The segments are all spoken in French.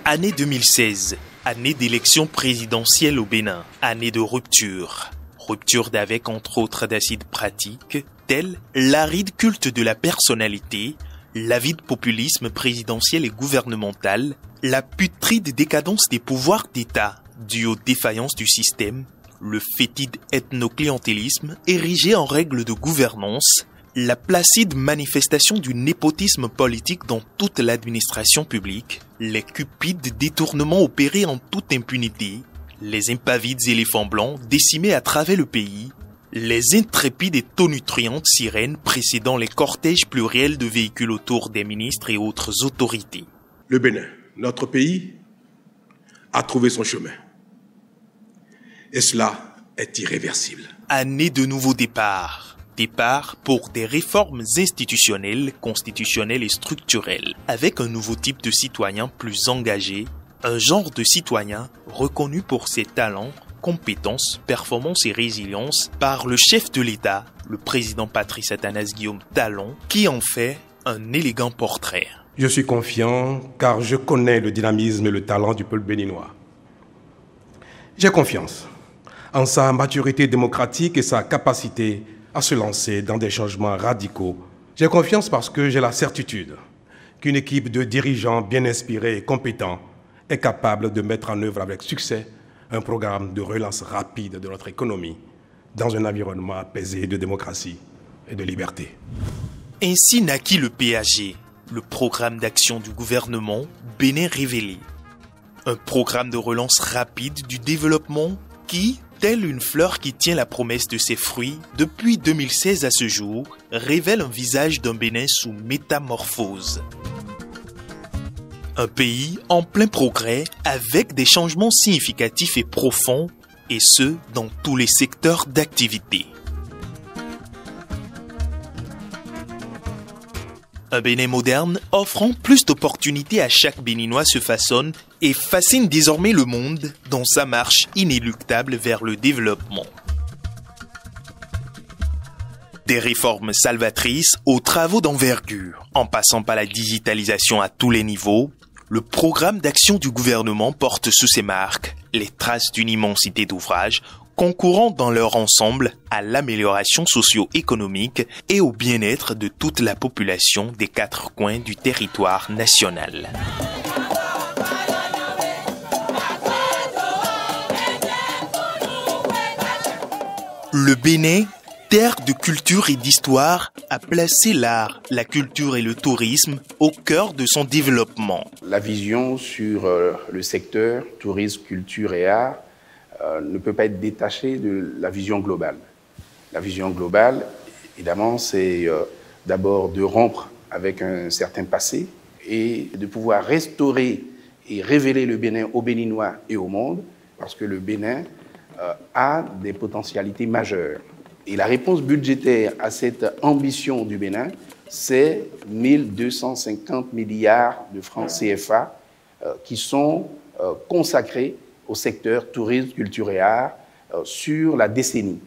Année 2016, année d'élection présidentielle au Bénin, année de rupture. Rupture d'avec entre autres d'acides pratiques, tels l'aride culte de la personnalité, l'avide populisme présidentiel et gouvernemental, la putride décadence des pouvoirs d'État, due aux défaillances du système, le fétide ethno-clientélisme érigé en règle de gouvernance, la placide manifestation du népotisme politique dans toute l'administration publique, les cupides détournements opérés en toute impunité, les impavides éléphants blancs décimés à travers le pays, les intrépides et tonitruantes sirènes précédant les cortèges pluriels de véhicules autour des ministres et autres autorités. Le Bénin, notre pays, a trouvé son chemin. Et cela est irréversible. Année de nouveau départ. Départ pour des réformes institutionnelles, constitutionnelles et structurelles, avec un nouveau type de citoyen plus engagé, un genre de citoyen reconnu pour ses talents, compétences, performances et résilience par le chef de l'État, le président Patrice Athanase Guillaume Talon, qui en fait un élégant portrait. Je suis confiant car je connais le dynamisme et le talent du peuple béninois. J'ai confiance en sa maturité démocratique et sa capacité à se lancer dans des changements radicaux. J'ai confiance parce que j'ai la certitude qu'une équipe de dirigeants bien inspirés et compétents est capable de mettre en œuvre avec succès un programme de relance rapide de notre économie dans un environnement apaisé de démocratie et de liberté. Ainsi naquit le PAG, le programme d'action du gouvernement Bénin révélé. Un programme de relance rapide du développement qui, telle une fleur qui tient la promesse de ses fruits, depuis 2016 à ce jour, révèle un visage d'un Bénin sous métamorphose. Un pays en plein progrès, avec des changements significatifs et profonds, et ce, dans tous les secteurs d'activité. Un Bénin moderne offrant plus d'opportunités à chaque Béninois se façonne et fascine désormais le monde dans sa marche inéluctable vers le développement. Des réformes salvatrices aux travaux d'envergure, en passant par la digitalisation à tous les niveaux, le programme d'action du gouvernement porte sous ses marques les traces d'une immensité d'ouvrages concourant dans leur ensemble à l'amélioration socio-économique et au bien-être de toute la population des 4 coins du territoire national. Le Bénin, terre de culture et d'histoire, a placé l'art, la culture et le tourisme au cœur de son développement. La vision sur le secteur tourisme, culture et art ne peut pas être détachée de la vision globale. La vision globale, évidemment, c'est d'abord de rompre avec un certain passé et de pouvoir restaurer et révéler le Bénin aux Béninois et au monde, parce que le Bénin a des potentialités majeures. Et la réponse budgétaire à cette ambition du Bénin, c'est 1250 milliards de francs CFA qui sont consacrés au secteur tourisme, culture et art sur la décennie.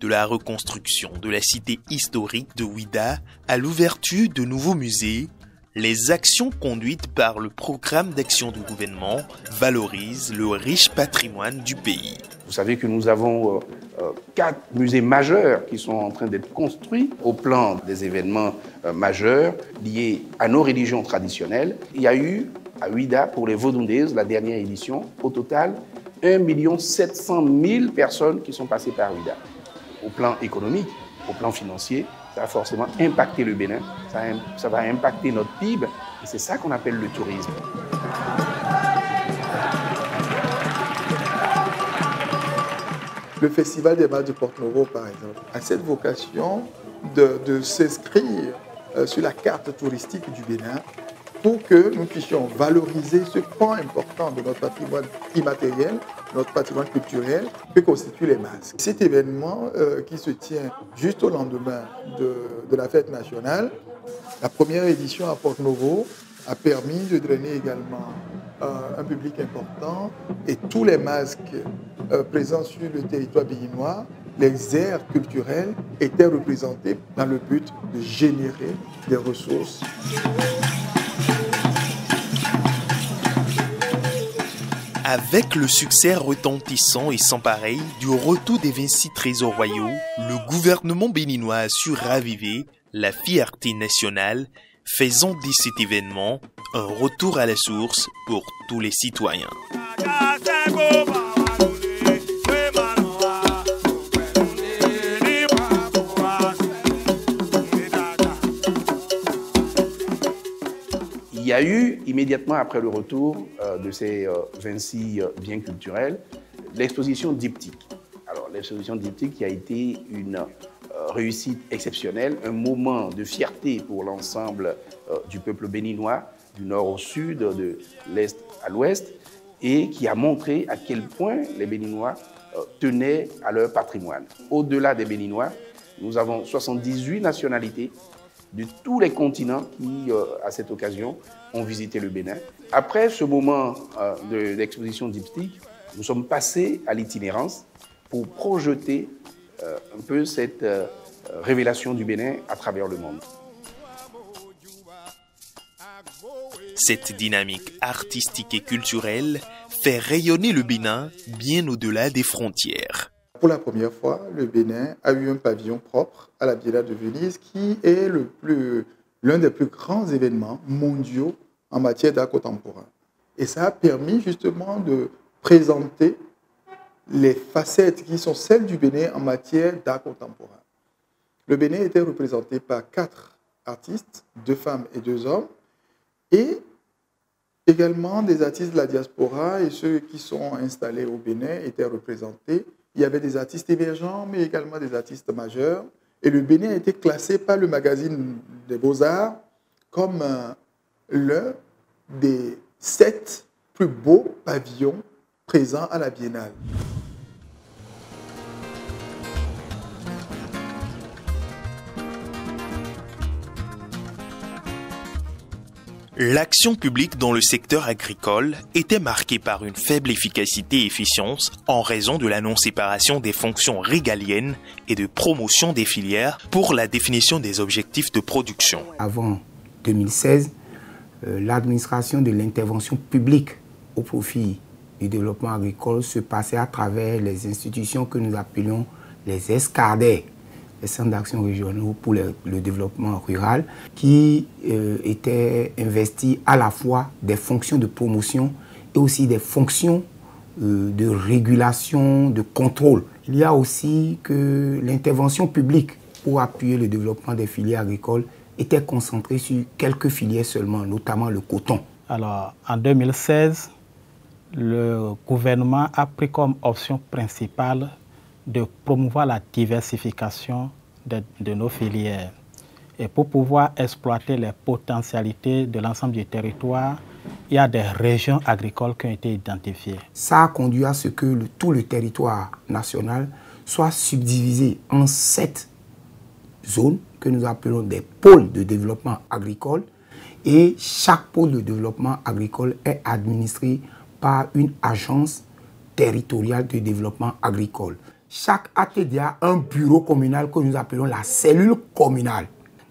De la reconstruction de la cité historique de Ouidah à l'ouverture de nouveaux musées, les actions conduites par le programme d'action du gouvernement valorisent le riche patrimoine du pays. Vous savez que nous avons 4 musées majeurs qui sont en train d'être construits au plan des événements majeurs liés à nos religions traditionnelles. Il y a eu à Ouidah, pour les Vaudouindés, la dernière édition, au total, 1 700 000 personnes qui sont passées par Ouidah. Au plan économique, au plan financier, ça va forcément impacter le Bénin, ça va impacter notre PIB, et c'est ça qu'on appelle le tourisme. Le Festival des Bals de Porto-Novo, par exemple, a cette vocation de s'inscrire sur la carte touristique du Bénin pour que nous puissions valoriser ce pan important de notre patrimoine immatériel, notre patrimoine culturel, que constituent les masques. Cet événement qui se tient juste au lendemain de la fête nationale, la première édition à Porto-Novo a permis de drainer également un public important et tous les masques présents sur le territoire béninois, les aires culturelles étaient représentés dans le but de générer des ressources. Avec le succès retentissant et sans pareil du retour des 26 trésors royaux, le gouvernement béninois a su raviver la fierté nationale, faisant de cet événement un retour à la source pour tous les citoyens. Il y a eu, immédiatement après le retour de ces 26 biens culturels, l'exposition diptyque. Alors, l'exposition diptyque qui a été une réussite exceptionnelle, un moment de fierté pour l'ensemble du peuple béninois, du nord au sud, de l'est à l'ouest, et qui a montré à quel point les Béninois tenaient à leur patrimoine. Au-delà des Béninois, nous avons 78 nationalités de tous les continents qui, à cette occasion, ont visité le Bénin. Après ce moment de l'exposition diptyque, nous sommes passés à l'itinérance pour projeter un peu cette révélation du Bénin à travers le monde. Cette dynamique artistique et culturelle fait rayonner le Bénin bien au-delà des frontières. Pour la première fois, le Bénin a eu un pavillon propre à la Biennale de Venise qui est l'un des plus grands événements mondiaux en matière d'art contemporain. Et ça a permis justement de présenter les facettes qui sont celles du Bénin en matière d'art contemporain. Le Bénin était représenté par 4 artistes, 2 femmes et 2 hommes, et également des artistes de la diaspora et ceux qui sont installés au Bénin étaient représentés. Il y avait des artistes émergents, mais également des artistes majeurs. Et le Bénin a été classé par le magazine des Beaux-Arts comme l'un des 7 plus beaux pavillons présents à la Biennale. L'action publique dans le secteur agricole était marquée par une faible efficacité et efficience en raison de la non-séparation des fonctions régaliennes et de promotion des filières pour la définition des objectifs de production. Avant 2016, l'administration de l'intervention publique au profit du développement agricole se passait à travers les institutions que nous appelions les escadères, les centres d'action régionaux pour le développement rural, qui étaient investis à la fois des fonctions de promotion et aussi des fonctions de régulation, de contrôle. Il y a aussi que l'intervention publique pour appuyer le développement des filières agricoles était concentrée sur quelques filières seulement, notamment le coton. Alors, en 2016, le gouvernement a pris comme option principale de promouvoir la diversification de nos filières. Et pour pouvoir exploiter les potentialités de l'ensemble du territoire, il y a des régions agricoles qui ont été identifiées. Ça a conduit à ce que tout le territoire national soit subdivisé en 7 zones que nous appelons des pôles de développement agricole. Et chaque pôle de développement agricole est administré par une agence territoriale de développement agricole. Chaque ATDA a un bureau communal que nous appelons la cellule communale.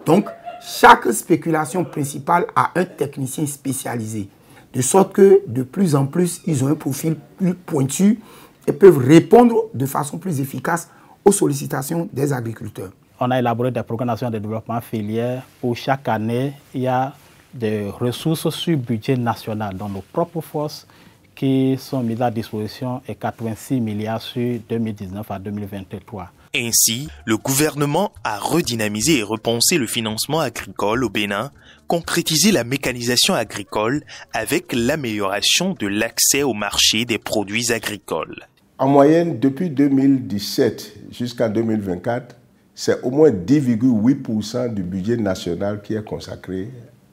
Donc, chaque spéculation principale a un technicien spécialisé. De sorte que, de plus en plus, ils ont un profil plus pointu et peuvent répondre de façon plus efficace aux sollicitations des agriculteurs. On a élaboré des programmes nationaux de développement filière où chaque année, il y a des ressources sur budget national dans nos propres forces qui sont mises à disposition et 86 milliards sur 2019 à 2023. Ainsi, le gouvernement a redynamisé et repensé le financement agricole au Bénin, concrétisé la mécanisation agricole avec l'amélioration de l'accès au marché des produits agricoles. En moyenne, depuis 2017 jusqu'en 2024, c'est au moins 10,8% du budget national qui est consacré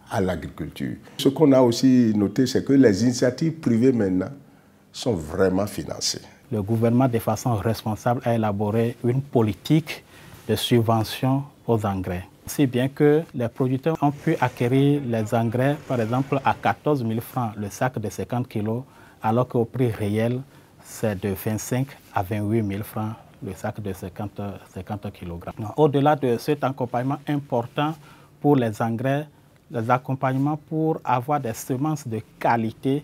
à l'agriculture. Ce qu'on a aussi noté, c'est que les initiatives privées maintenant sont vraiment financées. Le gouvernement, de façon responsable, a élaboré une politique de subvention aux engrais. Si bien que les producteurs ont pu acquérir les engrais, par exemple, à 14 000 francs le sac de 50 kg, alors qu'au prix réel, c'est de 25 à 28 000 francs le sac de 50 kg. Au-delà de cet accompagnement important pour les engrais, les accompagnements pour avoir des semences de qualité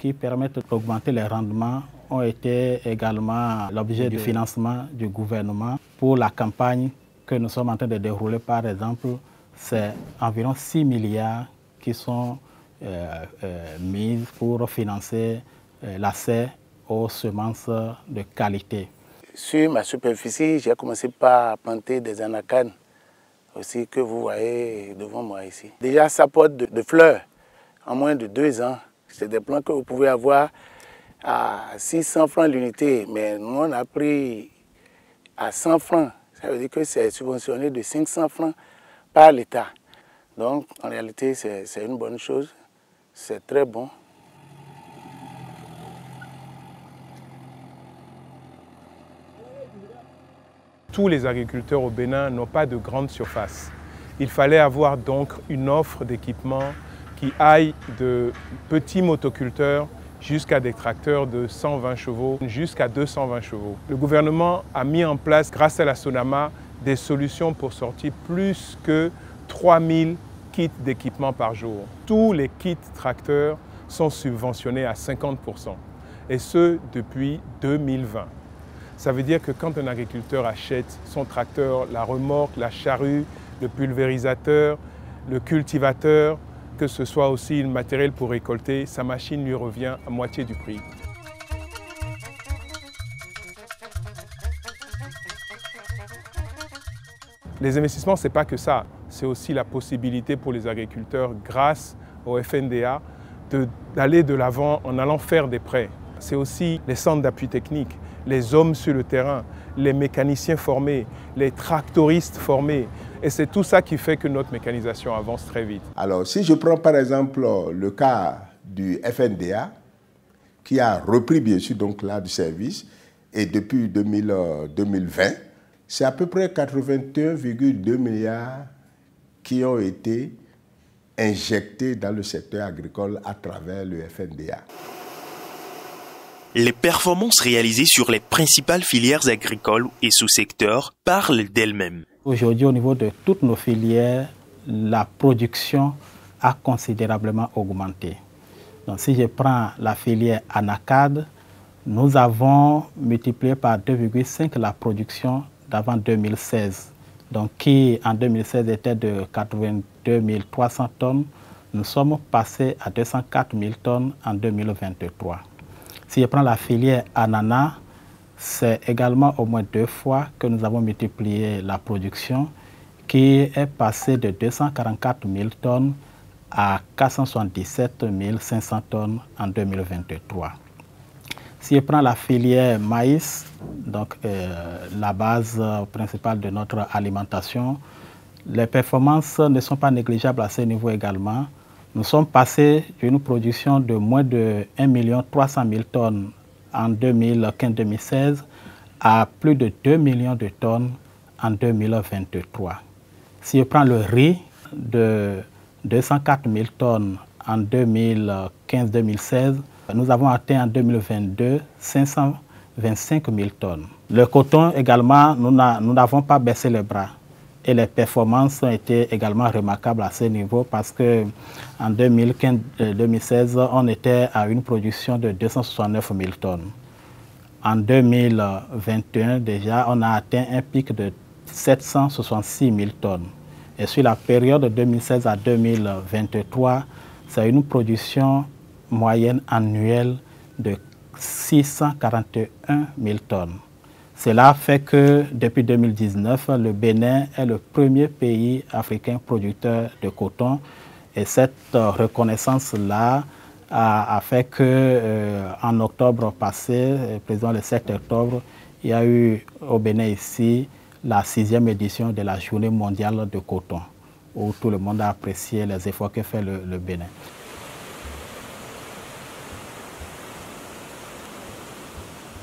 qui permettent d'augmenter les rendements ont été également l'objet du financement du gouvernement. Pour la campagne que nous sommes en train de dérouler, par exemple, c'est environ 6 milliards qui sont mis pour financer l'accès aux semences de qualité. Sur ma superficie, j'ai commencé par planter des anacanes aussi que vous voyez devant moi ici. Déjà, ça porte de fleurs en moins de 2 ans. C'est des plants que vous pouvez avoir à 600 francs l'unité, mais nous on a pris à 100 francs. Ça veut dire que c'est subventionné de 500 francs par l'État. Donc en réalité c'est une bonne chose, c'est très bon. Tous les agriculteurs au Bénin n'ont pas de grande surface. Il fallait avoir donc une offre d'équipement qui aille de petits motoculteurs jusqu'à des tracteurs de 120 chevaux, jusqu'à 220 chevaux. Le gouvernement a mis en place, grâce à la SONAMA, des solutions pour sortir plus que 3000 kits d'équipement par jour. Tous les kits tracteurs sont subventionnés à 50%, et ce depuis 2020. Ça veut dire que quand un agriculteur achète son tracteur, la remorque, la charrue, le pulvérisateur, le cultivateur, que ce soit aussi le matériel pour récolter, sa machine lui revient à moitié du prix. Les investissements, ce n'est pas que ça, c'est aussi la possibilité pour les agriculteurs, grâce au FNDA, d'aller de l'avant en allant faire des prêts. C'est aussi les centres d'appui technique, les hommes sur le terrain, les mécaniciens formés, les tractoristes formés. Et c'est tout ça qui fait que notre mécanisation avance très vite. Alors, si je prends par exemple le cas du FNDA, qui a repris bien sûr donc là du service, et depuis 2020, c'est à peu près 81,2 milliards qui ont été injectés dans le secteur agricole à travers le FNDA. Les performances réalisées sur les principales filières agricoles et sous-secteurs parlent d'elles-mêmes. Aujourd'hui, au niveau de toutes nos filières, la production a considérablement augmenté. Donc, si je prends la filière anacarde, nous avons multiplié par 2,5 la production d'avant 2016. Donc, qui en 2016 était de 82 300 tonnes, nous sommes passés à 204 000 tonnes en 2023. Si je prends la filière ananas, c'est également au moins 2 fois que nous avons multiplié la production, qui est passée de 244 000 tonnes à 477 500 tonnes en 2023. Si je prends la filière maïs, donc la base principale de notre alimentation, les performances ne sont pas négligeables à ce niveau également. Nous sommes passés d'une production de moins de 1 300 000 tonnes en 2015-2016 à plus de 2 millions de tonnes en 2023. Si je prends le riz de 204 000 tonnes en 2015-2016, nous avons atteint en 2022 525 000 tonnes. Le coton également, nous n'avons pas baissé les bras. Et les performances ont été également remarquables à ce niveau parce qu'en 2015-2016, on était à une production de 269 000 tonnes. En 2021, déjà, on a atteint un pic de 766 000 tonnes. Et sur la période de 2016 à 2023, c'est une production moyenne annuelle de 641 000 tonnes. Cela fait que depuis 2019, le Bénin est le premier pays africain producteur de coton. Et cette reconnaissance-là a fait qu'en octobre passé, président le 7 octobre, il y a eu au Bénin ici la 6e édition de la Journée mondiale de coton, où tout le monde a apprécié les efforts que fait le Bénin.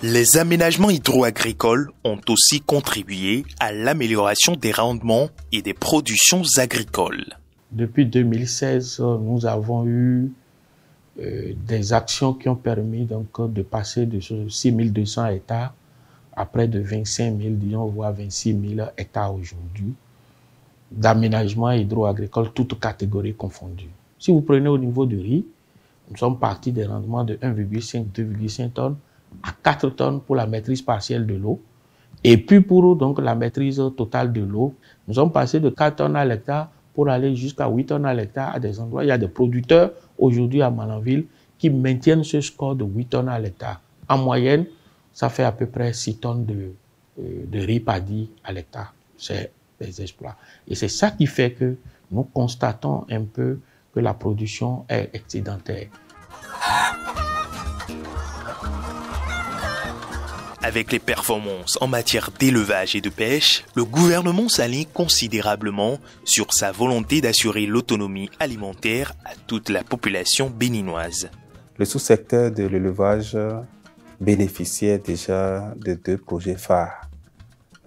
Les aménagements hydro-agricoles ont aussi contribué à l'amélioration des rendements et des productions agricoles. Depuis 2016, nous avons eu des actions qui ont permis donc, de passer de 6 200 hectares à près de 25 000, disons, voire 26 000 hectares aujourd'hui, d'aménagement hydro-agricole, toutes catégories confondues. Si vous prenez au niveau du riz, Nous sommes partis des rendements de 1,5, 2,5 tonnes à 4 tonnes pour la maîtrise partielle de l'eau. Et puis pour donc la maîtrise totale de l'eau, nous sommes passés de 4 tonnes à l'hectare pour aller jusqu'à 8 tonnes à l'hectare à des endroits. Il y a des producteurs aujourd'hui à Malanville qui maintiennent ce score de 8 tonnes à l'hectare. En moyenne, ça fait à peu près 6 tonnes de riz paddy à l'hectare. C'est des exploits. Et c'est ça qui fait que nous constatons un peu que la production est excédentaire. Avec les performances en matière d'élevage et de pêche, le gouvernement s'aligne considérablement sur sa volonté d'assurer l'autonomie alimentaire à toute la population béninoise. Le sous-secteur de l'élevage bénéficiait déjà de 2 projets phares,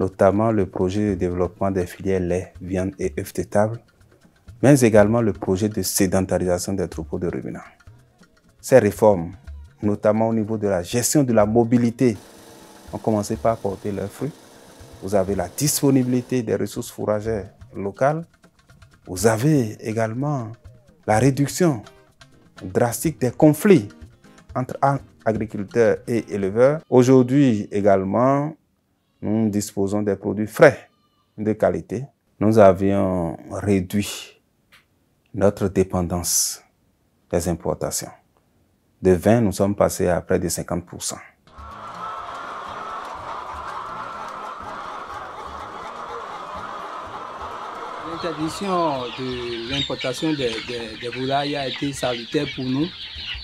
notamment le projet de développement des filières lait, viande et œufs de table, mais également le projet de sédentarisation des troupeaux de ruminants. Ces réformes, notamment au niveau de la gestion de la mobilité, ont commencé par porter leurs fruits. Vous avez la disponibilité des ressources fourragères locales. Vous avez également la réduction drastique des conflits entre agriculteurs et éleveurs. Aujourd'hui également, nous disposons des produits frais de qualité. Nous avions réduit notre dépendance des importations. De 20, nous sommes passés à près de 50%. L'interdiction de l'importation des volailles a été salutaire pour nous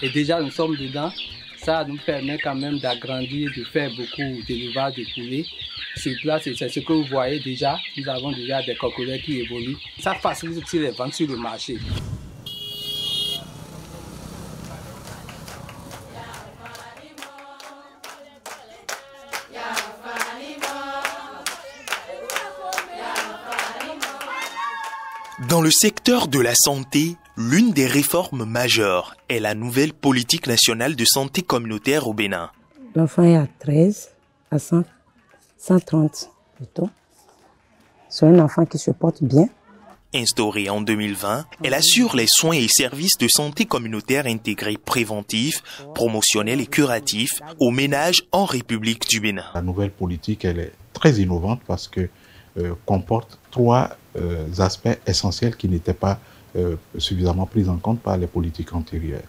et déjà nous sommes dedans. Ça nous permet quand même d'agrandir, de faire beaucoup d'élevage de poulets. Sur place, c'est ce que vous voyez déjà. Nous avons déjà des coquelicots qui évoluent. Ça facilite aussi les ventes sur le marché. Dans le secteur de la santé, l'une des réformes majeures est la nouvelle politique nationale de santé communautaire au Bénin. L'enfant est à 13, à 130 plutôt. C'est un enfant qui se porte bien. Instaurée en 2020, elle assure les soins et services de santé communautaire intégrés préventifs, promotionnels et curatifs aux ménages en République du Bénin. La nouvelle politique, elle est très innovante parce que comporte 3 aspects essentiels qui n'étaient pas suffisamment pris en compte par les politiques antérieures.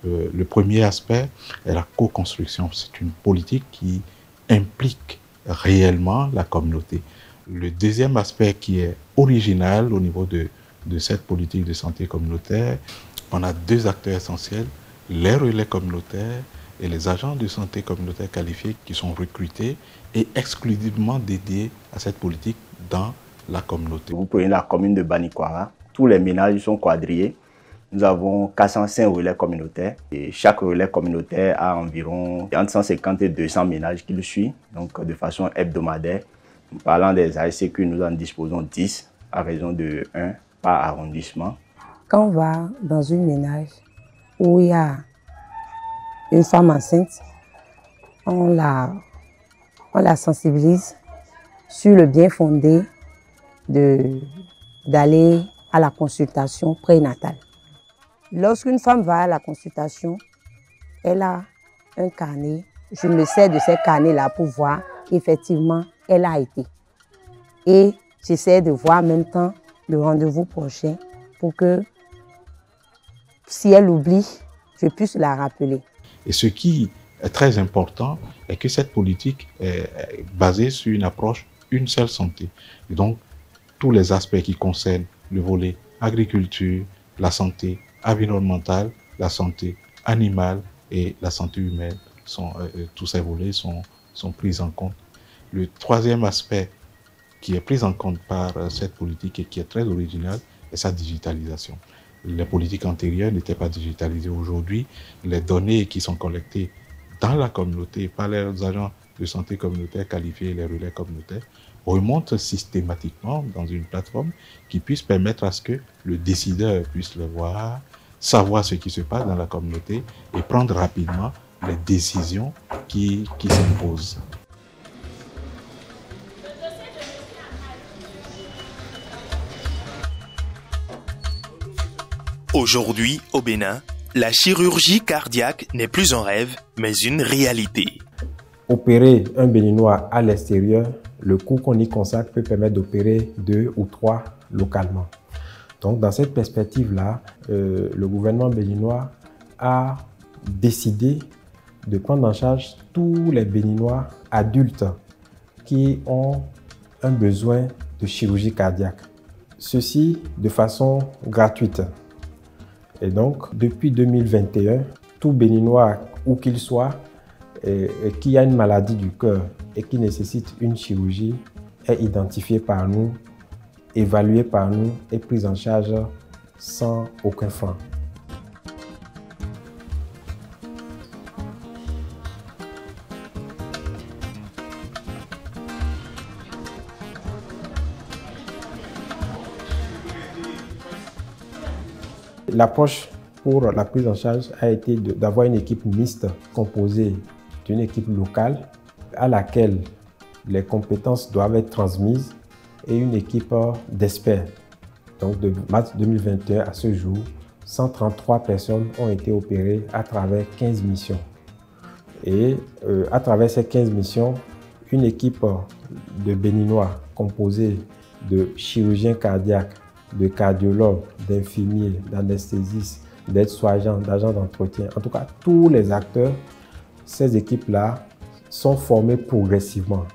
Le premier aspect est la co-construction. C'est une politique qui implique réellement la communauté. Le deuxième aspect qui est original au niveau de cette politique de santé communautaire, on a 2 acteurs essentiels, les relais communautaires et les agents de santé communautaire qualifiés qui sont recrutés et exclusivement dédiés à cette politique dans la communauté. Vous prenez la commune de Banikwara, tous les ménages sont quadrillés. Nous avons 405 relais communautaires et chaque relais communautaire a environ entre 150 et 200 ménages qui le suivent, donc de façon hebdomadaire. En parlant des ASCQ, nous en disposons 10 à raison de 1 par arrondissement. Quand on va dans une ménage où il y a une femme enceinte, on la sensibilise sur le bien fondé d'aller à la consultation prénatale. Lorsqu'une femme va à la consultation, elle a un carnet. Je me sers de ces carnets-là pour voir effectivement elle a été. Et j'essaie de voir en même temps le rendez-vous prochain pour que si elle oublie, je puisse la rappeler. Et ce qui est très important est que cette politique est basée sur une approche une seule santé. Et donc, tous les aspects qui concernent le volet agriculture, la santé environnementale, la santé animale et la santé humaine, tous ces volets sont pris en compte. Le troisième aspect qui est pris en compte par cette politique et qui est très original est sa digitalisation. Les politiques antérieures n'étaient pas digitalisées. Aujourd'hui, les données qui sont collectées dans la communauté par les agents de santé communautaire qualifiés, les relais communautaires, remontent systématiquement dans une plateforme qui puisse permettre à ce que le décideur puisse le voir, savoir ce qui se passe dans la communauté et prendre rapidement les décisions qui s'imposent. Aujourd'hui, au Bénin, la chirurgie cardiaque n'est plus un rêve, mais une réalité. Opérer un Béninois à l'extérieur, le coût qu'on y consacre peut permettre d'opérer 2 ou 3 localement. Donc dans cette perspective-là, le gouvernement béninois a décidé de prendre en charge tous les Béninois adultes qui ont un besoin de chirurgie cardiaque. Ceci de façon gratuite. Et donc, depuis 2021, tout Béninois, où qu'il soit, qui a une maladie du cœur et qui nécessite une chirurgie, est identifié par nous, évalué par nous et pris en charge sans aucun franc. L'approche pour la prise en charge a été d'avoir une équipe mixte composée d'une équipe locale à laquelle les compétences doivent être transmises et une équipe d'experts. Donc de mars 2021 à ce jour, 133 personnes ont été opérées à travers 15 missions. Et à travers ces 15 missions, une équipe de Béninois composée de chirurgiens cardiaques, de cardiologues, d'infirmiers, d'anesthésistes, d'aides-soignants, d'agents d'entretien, en tout cas tous les acteurs, ces équipes-là sont formées progressivement.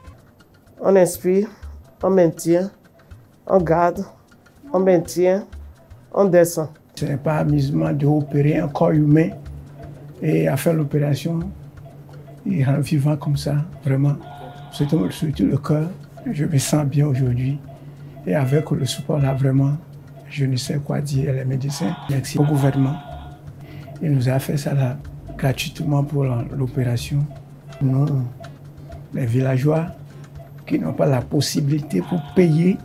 On inspire, on maintient, on garde, on maintient, on descend. Ce n'est pas amusement d'opérer un corps humain et à faire l'opération et rendre vivant comme ça, vraiment. Surtout le cœur, je me sens bien aujourd'hui. Et avec le support là, vraiment, je ne sais quoi dire les médecins. Merci au gouvernement. Il nous a fait ça là, gratuitement pour l'opération. Nous, les villageois qui n'ont pas la possibilité pour payer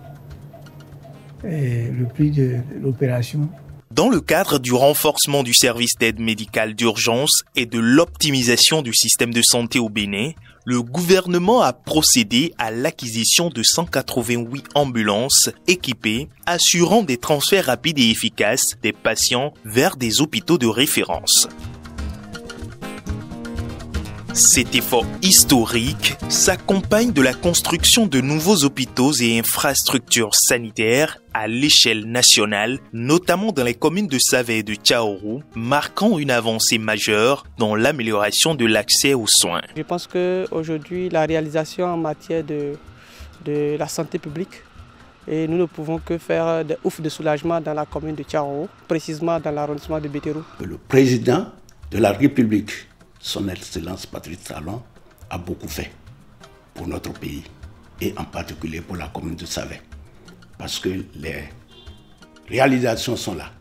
le prix de l'opération. Dans le cadre du renforcement du service d'aide médicale d'urgence et de l'optimisation du système de santé au Bénin, le gouvernement a procédé à l'acquisition de 188 ambulances équipées, assurant des transferts rapides et efficaces des patients vers des hôpitaux de référence. Cet effort historique s'accompagne de la construction de nouveaux hôpitaux et infrastructures sanitaires à l'échelle nationale, notamment dans les communes de Savé et de Tchaourou, marquant une avancée majeure dans l'amélioration de l'accès aux soins. Je pense qu'aujourd'hui, la réalisation en matière de la santé publique, et nous ne pouvons que faire des oufs de soulagement dans la commune de Tchaourou, précisément dans l'arrondissement de Bétérou. Le président de la République, Son Excellence Patrice Talon, a beaucoup fait pour notre pays et en particulier pour la commune de Savé. Parce que les réalisations sont là,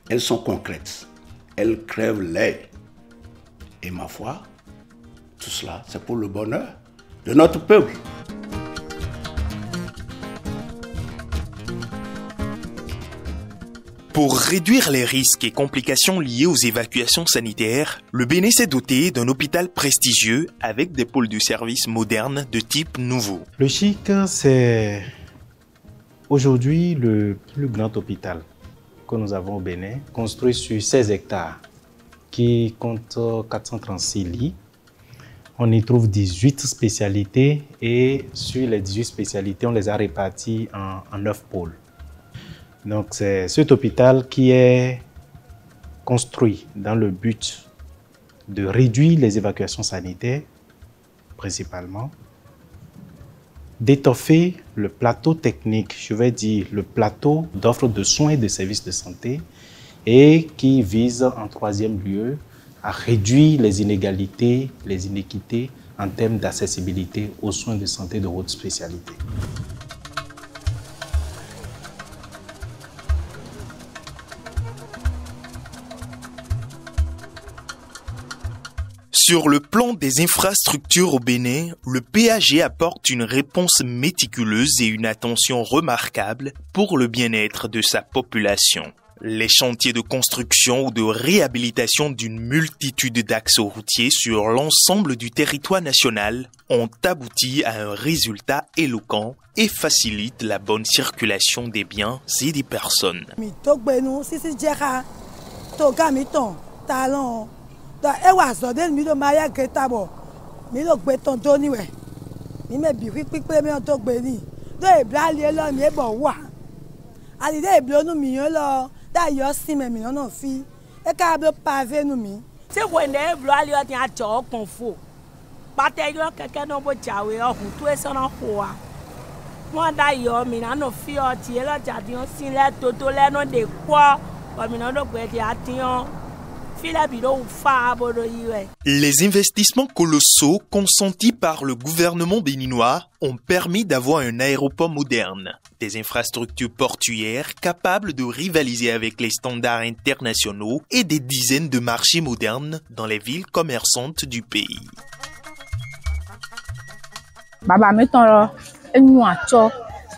elles sont concrètes, elles crèvent l'œil. Et ma foi, tout cela, c'est pour le bonheur de notre peuple. Pour réduire les risques et complications liées aux évacuations sanitaires, le Bénin s'est doté d'un hôpital prestigieux avec des pôles de services modernes de type nouveau. Le CHIC, c'est aujourd'hui le plus grand hôpital que nous avons au Bénin, construit sur 16 hectares, qui compte 436 lits. On y trouve 18 spécialités et sur les 18 spécialités, on les a réparties en 9 pôles. Donc c'est cet hôpital qui est construit dans le but de réduire les évacuations sanitaires, principalement, d'étoffer le plateau technique, je vais dire le plateau d'offres de soins et de services de santé, et qui vise en troisième lieu à réduire les inégalités, les inéquités en termes d'accessibilité aux soins de santé de haute spécialité. Sur le plan des infrastructures au Bénin, le PAG apporte une réponse méticuleuse et une attention remarquable pour le bien-être de sa population. Les chantiers de construction ou de réhabilitation d'une multitude d'axes routiers sur l'ensemble du territoire national ont abouti à un résultat éloquent et facilitent la bonne circulation des biens et des personnes. talent. Donc, et ouais, ça donne mi de maya que tabo. Mi le béton toni ouais. Mi me bi quick mi on to gbeni. Do e bla li lo mi e bo wa. Ali de e blo nu mi yo lo. Da yo si me mi no fi. E ka blo pavé nu mi. Se wo ne blo ali o ti a jo konfo. Pate yo keke no bo jawe o hu tu e so na ho a. Mo da yo mi na no fi o ti e lo jadi o sin le toto le no de kwa. O mi no do gbe ti atiyan. Les investissements colossaux consentis par le gouvernement béninois ont permis d'avoir un aéroport moderne, des infrastructures portuaires capables de rivaliser avec les standards internationaux et des dizaines de marchés modernes dans les villes commerçantes du pays. Baba mettons là, nous acho,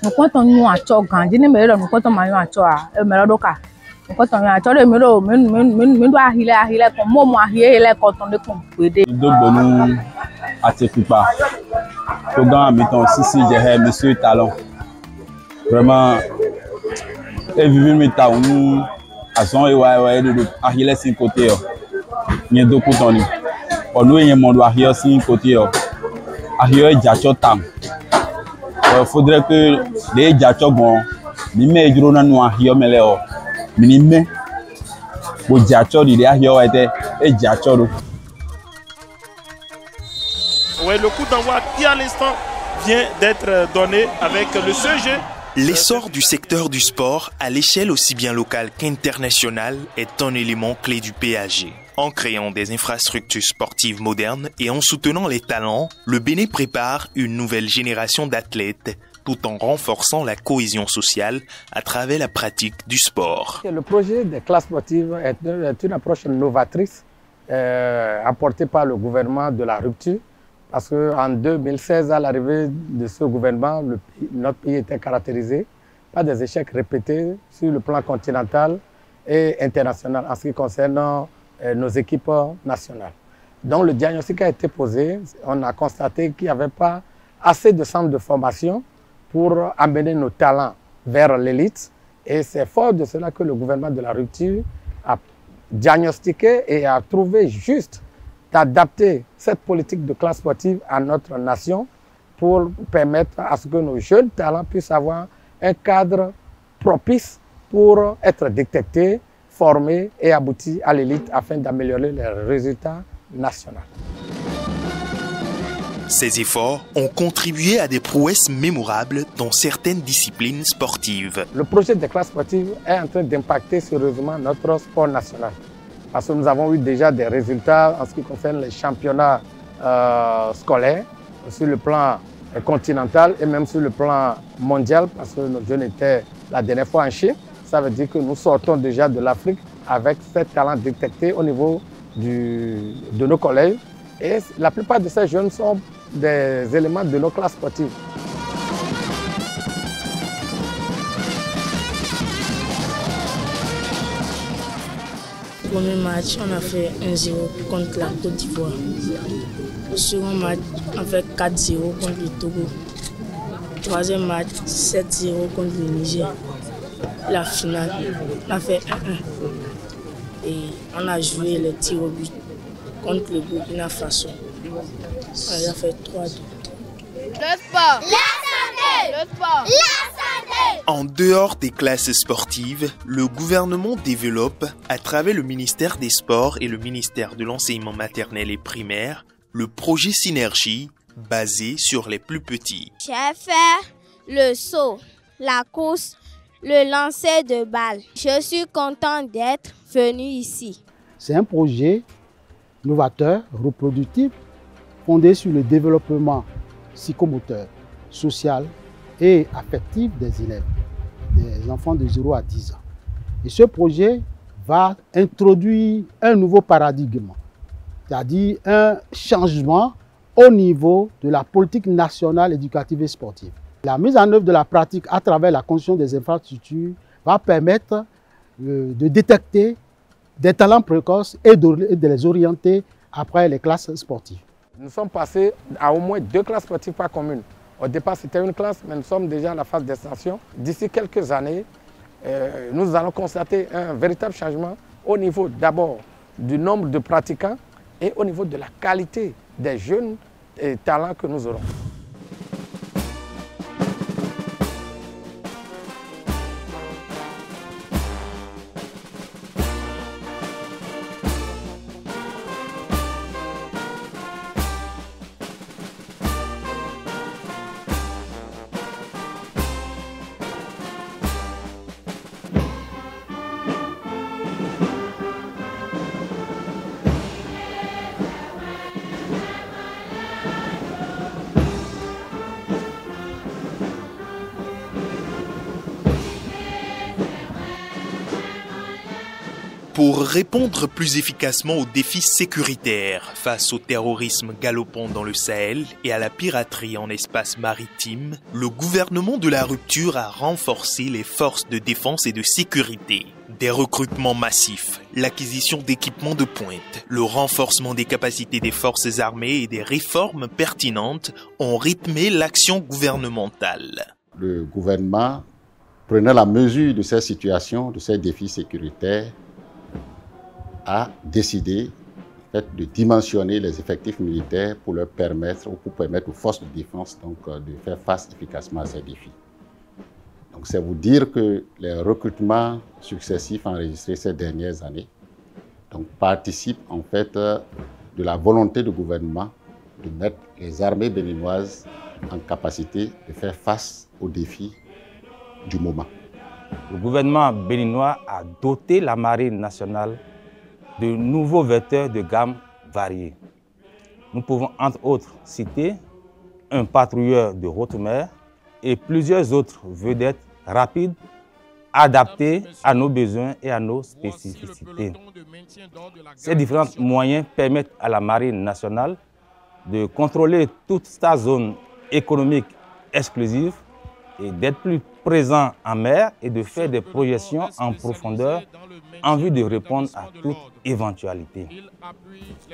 nous comptons nous acho gandi ne me nous comptons mayo acho a, e me doka. Quand on a acho le me do ahile ko mo ahile ko ton de kon pede. Do bonu atekupa. Programme mettons si j'ai monsieur Talon. Vraiment et vivre meta ou azon e wa de ahile sin côté yo. Ni do ko ton ni. Onu yen mo do ahile sin côté yo. Ahile jacho tam. Faudrait que les jacho bon ni me juro na no ahile mele o. Minime bo jacho di ahio était et jacho. Ouais, le coup d'envoi qui à l'instant vient d'être donné avec le CG. L'essor du secteur du sport à l'échelle aussi bien locale qu'internationale est un élément clé du PAG. En créant des infrastructures sportives modernes et en soutenant les talents, le Bénin prépare une nouvelle génération d'athlètes tout en renforçant la cohésion sociale à travers la pratique du sport. Le projet des classes sportives est une approche novatrice apportée par le gouvernement de la rupture parce qu'en 2016, à l'arrivée de ce gouvernement, notre pays était caractérisé par des échecs répétés sur le plan continental et international en ce qui concerne nos équipes nationales. Donc le diagnostic a été posé, on a constaté qu'il n'y avait pas assez de centres de formation pour amener nos talents vers l'élite. Et c'est fort de cela que le gouvernement de la rupture a diagnostiqué et a trouvé juste d'adapter cette politique de classe sportive à notre nation pour permettre à ce que nos jeunes talents puissent avoir un cadre propice pour être détectés, formés et aboutis à l'élite afin d'améliorer les résultats nationaux. Ces efforts ont contribué à des prouesses mémorables dans certaines disciplines sportives. Le projet des classes sportives est en train d'impacter sérieusement notre sport national. Parce que nous avons eu déjà des résultats en ce qui concerne les championnats scolaires, sur le plan continental et même sur le plan mondial, parce que nos jeunes étaient la dernière fois en Chine. Ça veut dire que nous sortons déjà de l'Afrique avec ces talents détectés au niveau de nos collèges. Et la plupart de ces jeunes sont des éléments de nos classes sportives. Le premier match, on a fait 1-0 contre la Côte d'Ivoire. Le second match, on a fait 4-0 contre le Togo. Le troisième match, 7-0 contre le Niger. La finale, on a fait 1-1. Et on a joué les tirs au but contre le Burkina Faso. On a fait 3-2. Le sport, la santé, le sport, la santé. En dehors des classes sportives, le gouvernement développe, à travers le ministère des Sports et le ministère de l'Enseignement maternel et primaire, le projet Synergie basé sur les plus petits. J'ai fait le saut, la course, le lancer de balle. Je suis content d'être venu ici. C'est un projet novateur, reproductible, fondé sur le développement psychomoteur, social et affectif des élèves, des enfants de 0 à 10 ans. Et ce projet va introduire un nouveau paradigme, c'est-à-dire un changement au niveau de la politique nationale éducative et sportive. La mise en œuvre de la pratique à travers la construction des infrastructures va permettre de détecter des talents précoces et de les orienter après les classes sportives. Nous sommes passés à au moins 2 classes sportives par commune. Au départ, c'était une classe, mais nous sommes déjà à la phase d'extension. D'ici quelques années, nous allons constater un véritable changement au niveau d'abord du nombre de pratiquants et au niveau de la qualité des jeunes talents que nous aurons. Pour répondre plus efficacement aux défis sécuritaires face au terrorisme galopant dans le Sahel et à la piraterie en espace maritime, le gouvernement de la rupture a renforcé les forces de défense et de sécurité. Des recrutements massifs, l'acquisition d'équipements de pointe, le renforcement des capacités des forces armées et des réformes pertinentes ont rythmé l'action gouvernementale. Le gouvernement prenait la mesure de ces situations, de ces défis sécuritaires, a décidé de dimensionner les effectifs militaires pour permettre aux forces de défense de faire face efficacement à ces défis. Donc c'est vous dire que les recrutements successifs enregistrés ces dernières années participent en fait de la volonté du gouvernement de mettre les armées béninoises en capacité de faire face aux défis du moment. Le gouvernement béninois a doté la marine nationale de nouveaux vecteurs de gamme variés. Nous pouvons entre autres citer un patrouilleur de haute mer et plusieurs autres vedettes rapides adaptées à nos besoins et à nos spécificités. Ces différents moyens permettent à la marine nationale de contrôler toute sa zone économique exclusive et d'être plus présent en mer et de faire des projections en profondeur en vue de répondre à toute éventualité.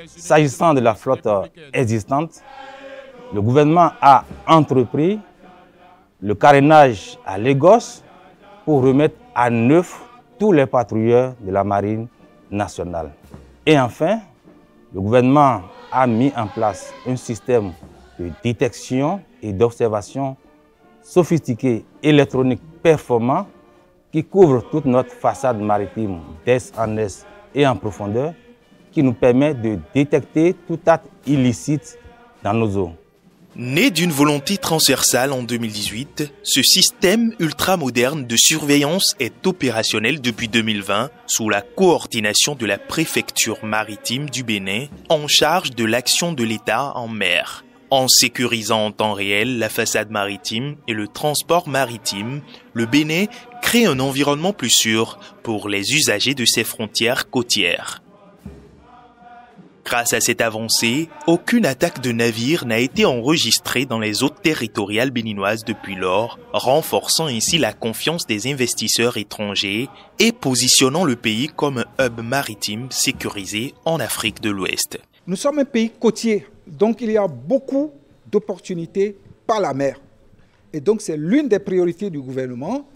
S'agissant de la flotte existante, le gouvernement a entrepris le carénage à Lagos pour remettre à neuf tous les patrouilleurs de la marine nationale. Et enfin, le gouvernement a mis en place un système de détection et d'observation sophistiqué, électronique, performant, qui couvre toute notre façade maritime d'est en est et en profondeur, qui nous permet de détecter tout acte illicite dans nos eaux. Né d'une volonté transversale en 2018, ce système ultramoderne de surveillance est opérationnel depuis 2020 sous la coordination de la préfecture maritime du Bénin en charge de l'action de l'État en mer. En sécurisant en temps réel la façade maritime et le transport maritime, le Bénin crée un environnement plus sûr pour les usagers de ses frontières côtières. Grâce à cette avancée, aucune attaque de navire n'a été enregistrée dans les eaux territoriales béninoises depuis lors, renforçant ainsi la confiance des investisseurs étrangers et positionnant le pays comme un hub maritime sécurisé en Afrique de l'Ouest. Nous sommes un pays côtier, donc il y a beaucoup d'opportunités par la mer. Et donc c'est l'une des priorités du gouvernement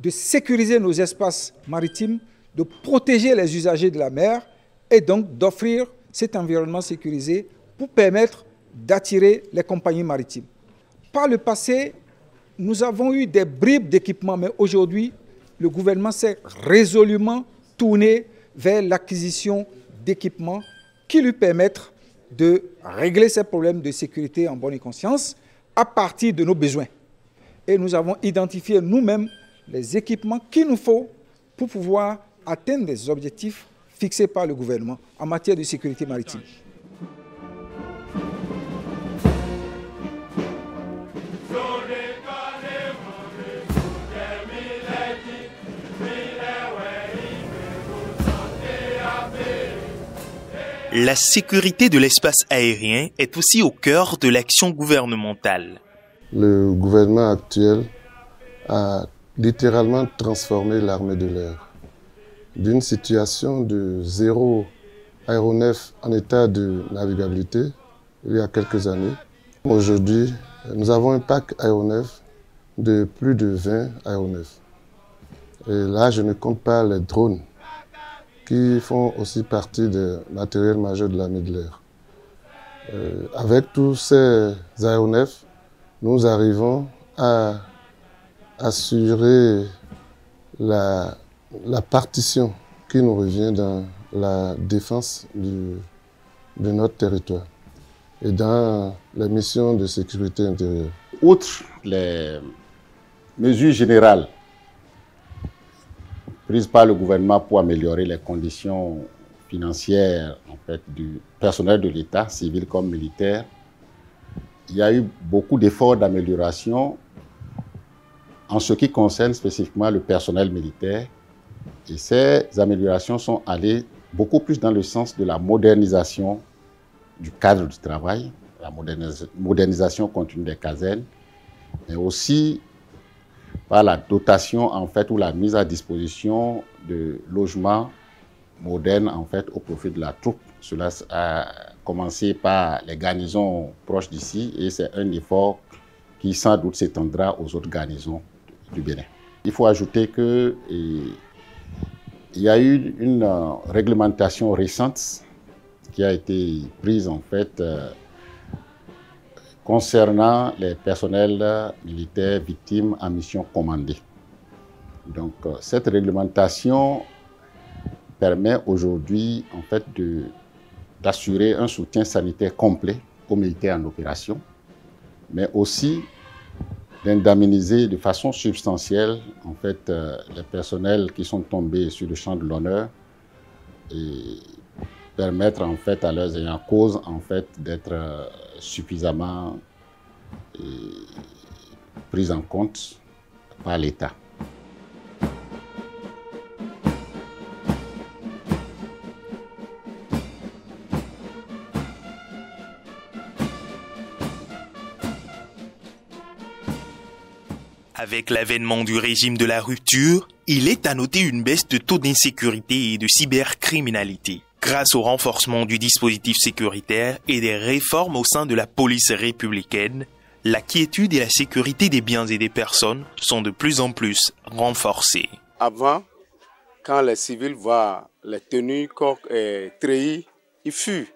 de sécuriser nos espaces maritimes, de protéger les usagers de la mer et donc d'offrir cet environnement sécurisé pour permettre d'attirer les compagnies maritimes. Par le passé, nous avons eu des bribes d'équipement, mais aujourd'hui, le gouvernement s'est résolument tourné vers l'acquisition d'équipements qui lui permettent de régler ces problèmes de sécurité en bonne et conscience à partir de nos besoins. Et nous avons identifié nous-mêmes les équipements qu'il nous faut pour pouvoir atteindre les objectifs fixés par le gouvernement en matière de sécurité maritime. La sécurité de l'espace aérien est aussi au cœur de l'action gouvernementale. Le gouvernement actuel a littéralement transformé l'armée de l'air d'une situation de 0 aéronef en état de navigabilité il y a quelques années. Aujourd'hui, nous avons un parc aéronef de plus de 20 aéronefs. Et là, je ne compte pas les drones qui font aussi partie des matériels majeurs de l'armée de l'air. Avec tous ces aéronefs, nous arrivons à assurer la partition qui nous revient dans la défense de notre territoire et dans les missions de sécurité intérieure. Outre les mesures générales prises par le gouvernement pour améliorer les conditions financières en fait, du personnel de l'État, civil comme militaire, il y a eu beaucoup d'efforts d'amélioration en ce qui concerne spécifiquement le personnel militaire. Et ces améliorations sont allées beaucoup plus dans le sens de la modernisation du cadre du travail, la modernisation continue des casernes, mais aussi par la dotation en fait ou la mise à disposition de logements modernes en fait au profit de la troupe. Cela a commencé par les garnisons proches d'ici et c'est un effort qui sans doute s'étendra aux autres garnisons du Bénin. Il faut ajouter que il y a eu une réglementation récente qui a été prise en fait concernant les personnels militaires victimes en mission commandée. Donc cette réglementation permet aujourd'hui en fait d'assurer un soutien sanitaire complet aux militaires en opération, mais aussi d'indemniser de façon substantielle en fait les personnels qui sont tombés sur le champ de l'honneur et permettre en fait à leurs ayants cause en fait d'être suffisamment pris en compte par l'État. Avec l'avènement du régime de la rupture, il est à noter une baisse de taux d'insécurité et de cybercriminalité. Grâce au renforcement du dispositif sécuritaire et des réformes au sein de la police républicaine, la quiétude et la sécurité des biens et des personnes sont de plus en plus renforcées. Avant, quand les civils voient les tenues treillis, ils fuient.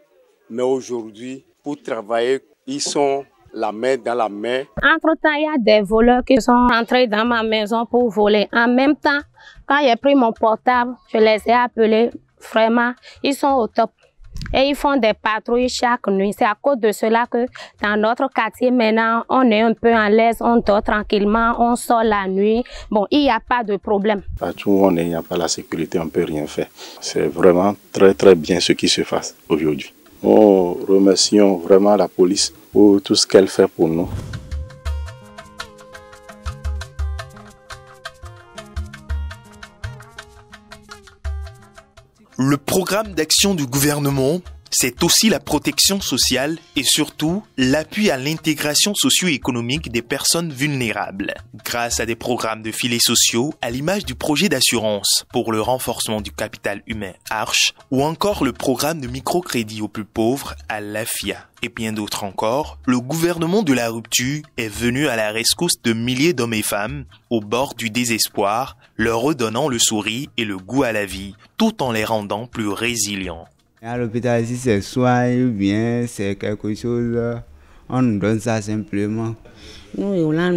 Mais aujourd'hui, pour travailler, ils sont la main dans la main. Entre-temps, il y a des voleurs qui sont rentrés dans ma maison pour voler. En même temps, quand j'ai pris mon portable, je les ai appelés. Vraiment, ils sont au top. Et ils font des patrouilles chaque nuit. C'est à cause de cela que dans notre quartier, maintenant, on est un peu en l'aise, on dort tranquillement, on sort la nuit. Bon, il n'y a pas de problème. Partout où on est, il n'y a pas la sécurité, on ne peut rien faire. C'est vraiment très très bien ce qui se passe aujourd'hui. Nous remercions vraiment la police pour tout ce qu'elle fait pour nous. Le programme d'action du gouvernement, c'est aussi la protection sociale et surtout l'appui à l'intégration socio-économique des personnes vulnérables. Grâce à des programmes de filets sociaux, à l'image du projet d'assurance pour le renforcement du capital humain Arche, ou encore le programme de microcrédit aux plus pauvres à l'AFIA et bien d'autres encore, le gouvernement de la rupture est venu à la rescousse de milliers d'hommes et femmes au bord du désespoir, leur redonnant le sourire et le goût à la vie, tout en les rendant plus résilients. À l'hôpital, si c'est soin ou bien c'est quelque chose, on nous donne ça simplement. Nous, on a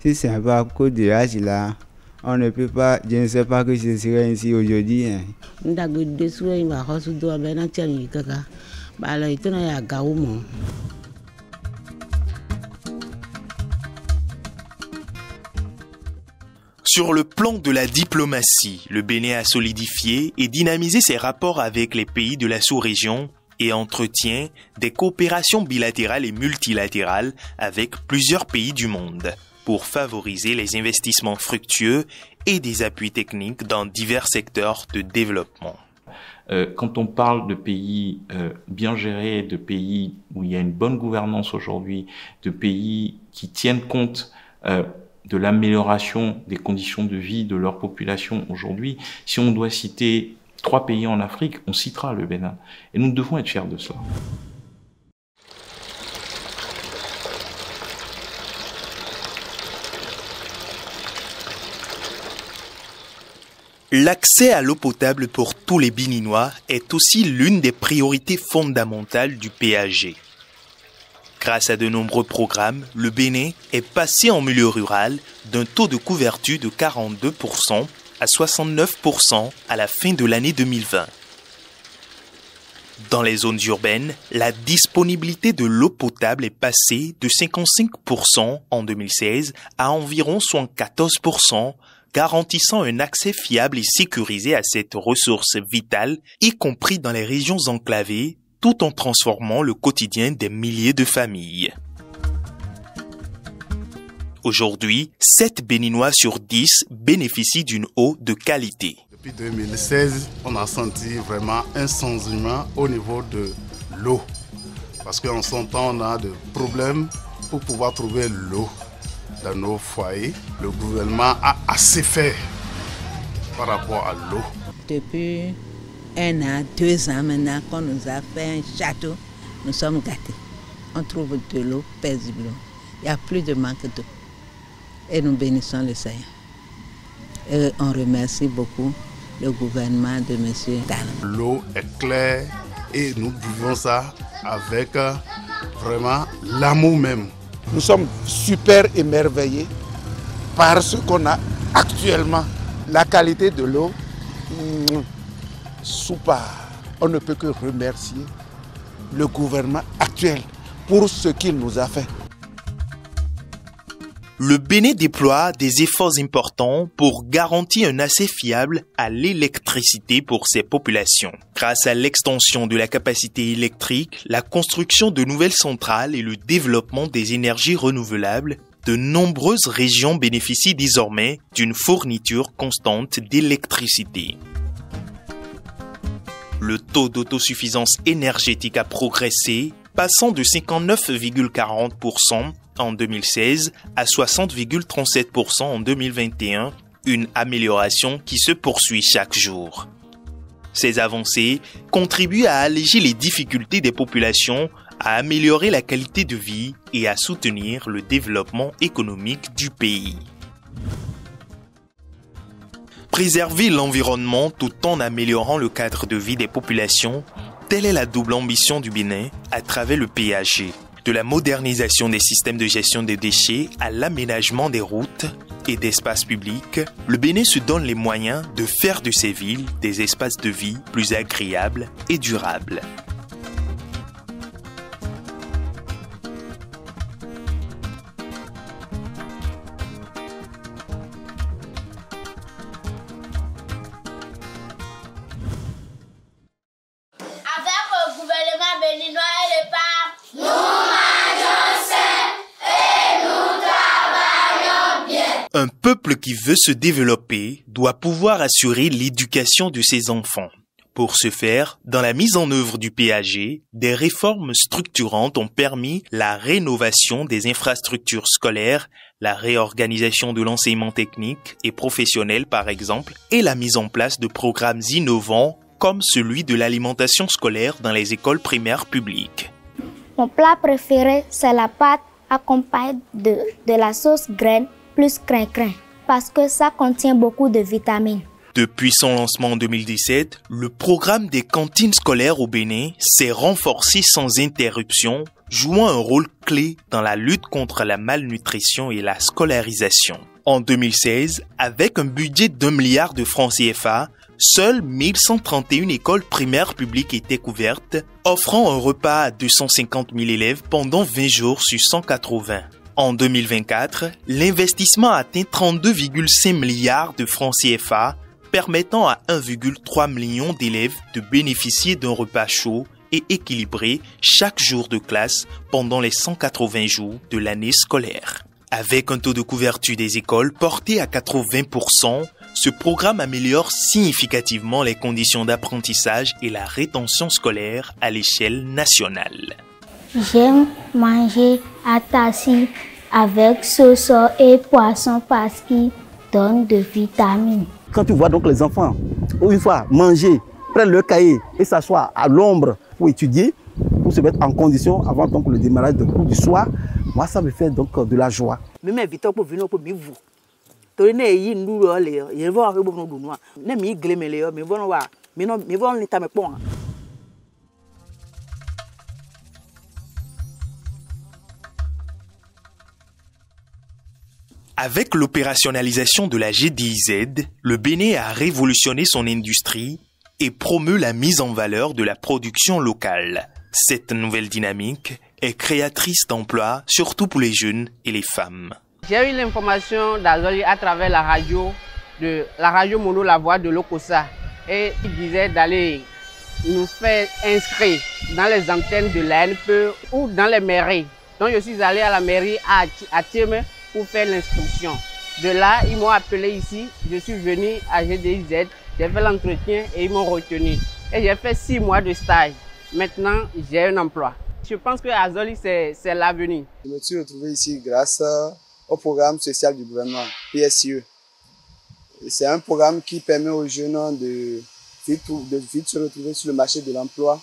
si c'est pas à cause de l'âge là, on ne peut pas, je ne sais pas que je serai ici aujourd'hui. Sur le plan de la diplomatie, le Bénin a solidifié et dynamisé ses rapports avec les pays de la sous-région et entretient des coopérations bilatérales et multilatérales avec plusieurs pays du monde pour favoriser les investissements fructueux et des appuis techniques dans divers secteurs de développement. Quand on parle de pays bien gérés, de pays où il y a une bonne gouvernance aujourd'hui, de pays qui tiennent compte de l'amélioration des conditions de vie de leur population aujourd'hui, si on doit citer 3 pays en Afrique, on citera le Bénin. Et nous devons être fiers de cela. L'accès à l'eau potable pour tous les Béninois est aussi l'une des priorités fondamentales du PAG. Grâce à de nombreux programmes, le Bénin est passé en milieu rural d'un taux de couverture de 42% à 69% à la fin de l'année 2020. Dans les zones urbaines, la disponibilité de l'eau potable est passée de 55% en 2016 à environ 74%, garantissant un accès fiable et sécurisé à cette ressource vitale, y compris dans les régions enclavées, tout en transformant le quotidien des milliers de familles. Aujourd'hui, 7 Béninois sur 10 bénéficient d'une eau de qualité. Depuis 2016, on a senti vraiment un changement au niveau de l'eau. Parce qu'en son temps, on a des problèmes pour pouvoir trouver l'eau dans nos foyers. Le gouvernement a assez fait par rapport à l'eau. Depuis 1 an, 2 ans maintenant qu'on nous a fait un château, nous sommes gâtés. On trouve de l'eau paisiblement. Il n'y a plus de manque d'eau. Et nous bénissons le Seigneur. Et on remercie beaucoup le gouvernement de M. Talon. L'eau est claire et nous buvons ça avec vraiment l'amour même. Nous sommes super émerveillés par ce qu'on a actuellement. La qualité de l'eau, super. On ne peut que remercier le gouvernement actuel pour ce qu'il nous a fait. Le Bénin déploie des efforts importants pour garantir un accès fiable à l'électricité pour ses populations. Grâce à l'extension de la capacité électrique, la construction de nouvelles centrales et le développement des énergies renouvelables, de nombreuses régions bénéficient désormais d'une fourniture constante d'électricité. Le taux d'autosuffisance énergétique a progressé, passant de 59,40% en 2016 à 60,37% en 2021, une amélioration qui se poursuit chaque jour. Ces avancées contribuent à alléger les difficultés des populations, à améliorer la qualité de vie et à soutenir le développement économique du pays. Préserver l'environnement tout en améliorant le cadre de vie des populations, telle est la double ambition du Bénin à travers le PAG. De la modernisation des systèmes de gestion des déchets à l'aménagement des routes et d'espaces publics, le Bénin se donne les moyens de faire de ces villes des espaces de vie plus agréables et durables. Un peuple qui veut se développer doit pouvoir assurer l'éducation de ses enfants. Pour ce faire, dans la mise en œuvre du PAG, des réformes structurantes ont permis la rénovation des infrastructures scolaires, la réorganisation de l'enseignement technique et professionnel par exemple, et la mise en place de programmes innovants comme celui de l'alimentation scolaire dans les écoles primaires publiques. Mon plat préféré, c'est la pâte accompagnée de la sauce graine plus crin-crin, parce que ça contient beaucoup de vitamines. Depuis son lancement en 2017, le programme des cantines scolaires au Bénin s'est renforcé sans interruption, jouant un rôle clé dans la lutte contre la malnutrition et la scolarisation. En 2016, avec un budget d'1 milliard de francs CFA, seules 1131 écoles primaires publiques étaient couvertes, offrant un repas à 250 000 élèves pendant 20 jours sur 180. En 2024, l'investissement atteint 32,5 milliards de francs CFA, permettant à 1,3 million d'élèves de bénéficier d'un repas chaud et équilibré chaque jour de classe pendant les 180 jours de l'année scolaire. Avec un taux de couverture des écoles porté à 80%, ce programme améliore significativement les conditions d'apprentissage et la rétention scolaire à l'échelle nationale. J'aime manger atassi avec sauce et poisson parce qu'ils donnent de vitamines. Quand tu vois donc les enfants, une fois manger, prennent leur cahier et s'asseoir à l'ombre pour étudier, pour se mettre en condition avant donc le démarrage de cours du soir, moi ça me fait donc de la joie. Même invité pour venir pour vous. torine yi nduro le ye vo a bo no du no na mi glemele yo mi vo no wa mi vo ni ta me pon. Avec l'opérationnalisation de la GDIZ, le Bénin a révolutionné son industrie et promeut la mise en valeur de la production locale. Cette nouvelle dynamique est créatrice d'emplois, surtout pour les jeunes et les femmes. J'ai eu l'information d'Azoli à travers la radio Mono La Voix de l'Okosa, et il disait d'aller nous faire inscrire dans les antennes de l'ANPE ou dans les mairies. Donc je suis allé à la mairie à Thiémé pour faire l'inscription. De là, ils m'ont appelé ici, je suis venu à GDIZ, j'ai fait l'entretien et ils m'ont retenu. Et j'ai fait 6 mois de stage. Maintenant, j'ai un emploi. Je pense que Azoli, c'est l'avenir. Je me suis retrouvé ici grâce au programme social du gouvernement, PSE. C'est un programme qui permet aux jeunes de vite se retrouver sur le marché de l'emploi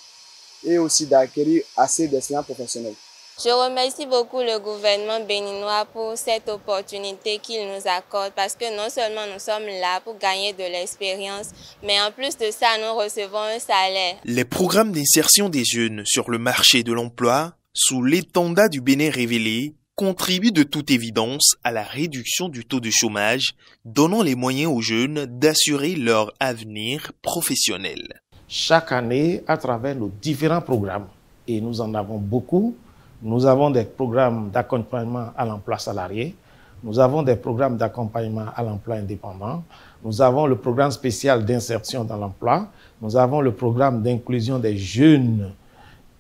et aussi d'acquérir assez d'expérience professionnelle. Je remercie beaucoup le gouvernement béninois pour cette opportunité qu'il nous accorde parce que non seulement nous sommes là pour gagner de l'expérience, mais en plus de ça, nous recevons un salaire. Les programmes d'insertion des jeunes sur le marché de l'emploi, sous l'étendard du Bénin révélé, contribuent de toute évidence à la réduction du taux de chômage, donnant les moyens aux jeunes d'assurer leur avenir professionnel. Chaque année, à travers nos différents programmes, et nous en avons beaucoup, nous avons des programmes d'accompagnement à l'emploi salarié, nous avons des programmes d'accompagnement à l'emploi indépendant, nous avons le programme spécial d'insertion dans l'emploi, nous avons le programme d'inclusion des jeunes,